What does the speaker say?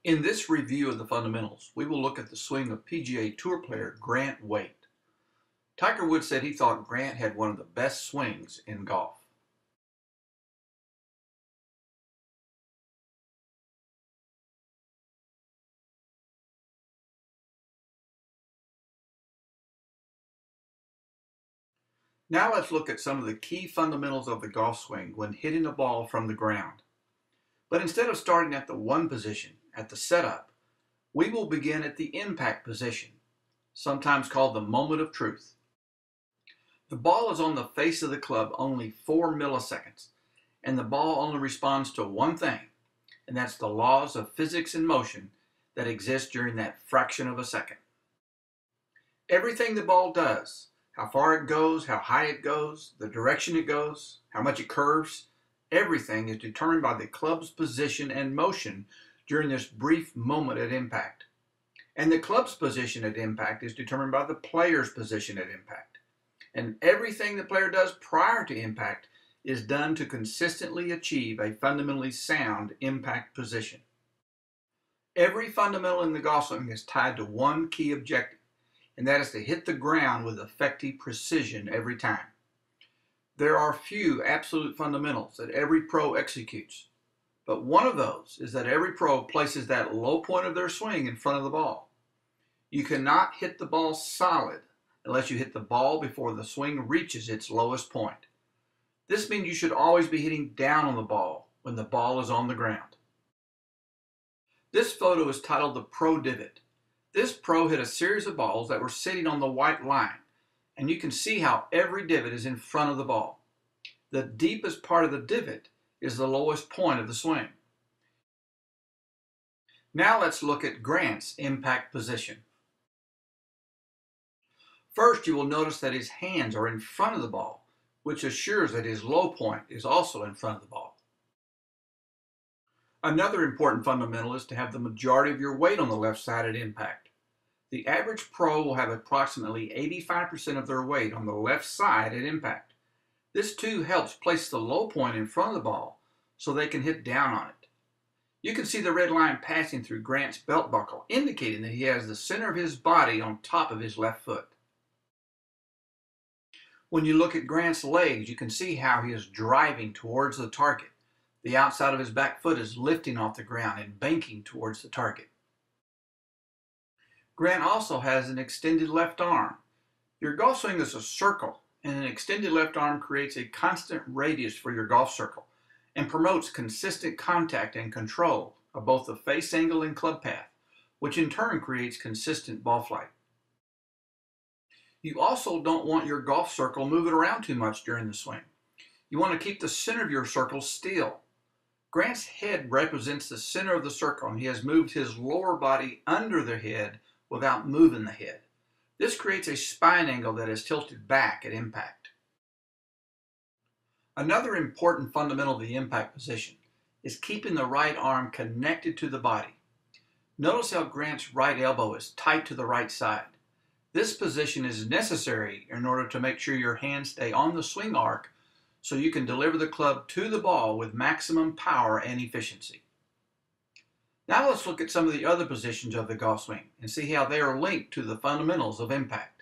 In this review of the fundamentals, we will look at the swing of PGA Tour player Grant Waite. Tiger Woods said he thought Grant had one of the best swings in golf. Now let's look at some of the key fundamentals of the golf swing when hitting a ball from the ground. But instead of starting at the one position, at the setup, we will begin at the impact position, sometimes called the moment of truth. The ball is on the face of the club only 4 milliseconds, and the ball only responds to one thing, and that's the laws of physics and motion that exist during that fraction of a second. Everything the ball does, how far it goes, how high it goes, the direction it goes, how much it curves, everything is determined by the club's position and motion during this brief moment at impact. And the club's position at impact is determined by the player's position at impact. And everything the player does prior to impact is done to consistently achieve a fundamentally sound impact position. Every fundamental in the golf swing is tied to one key objective, and that is to hit the ground with effective precision every time. There are few absolute fundamentals that every pro executes, but one of those is that every pro places that low point of their swing in front of the ball. You cannot hit the ball solid unless you hit the ball before the swing reaches its lowest point. This means you should always be hitting down on the ball when the ball is on the ground. This photo is titled the Pro Divot. This pro hit a series of balls that were sitting on the white line, and you can see how every divot is in front of the ball. The deepest part of the divot is the lowest point of the swing. Now let's look at Grant's impact position. First, you will notice that his hands are in front of the ball, which assures that his low point is also in front of the ball. Another important fundamental is to have the majority of your weight on the left side at impact. The average pro will have approximately 85% of their weight on the left side at impact. This too helps place the low point in front of the ball so they can hit down on it. You can see the red line passing through Grant's belt buckle, indicating that he has the center of his body on top of his left foot. When you look at Grant's legs, you can see how he is driving towards the target. The outside of his back foot is lifting off the ground and banking towards the target. Grant also has an extended left arm. Your golf swing is a circle, and an extended left arm creates a constant radius for your golf circle and promotes consistent contact and control of both the face angle and club path, which in turn creates consistent ball flight. You also don't want your golf circle moving around too much during the swing. You want to keep the center of your circle still. Grant's head represents the center of the circle, and he has moved his lower body under the head without moving the head. This creates a spine angle that is tilted back at impact. Another important fundamental of the impact position is keeping the right arm connected to the body. Notice how Grant's right elbow is tight to the right side. This position is necessary in order to make sure your hands stay on the swing arc so you can deliver the club to the ball with maximum power and efficiency. Now let's look at some of the other positions of the golf swing and see how they are linked to the fundamentals of impact.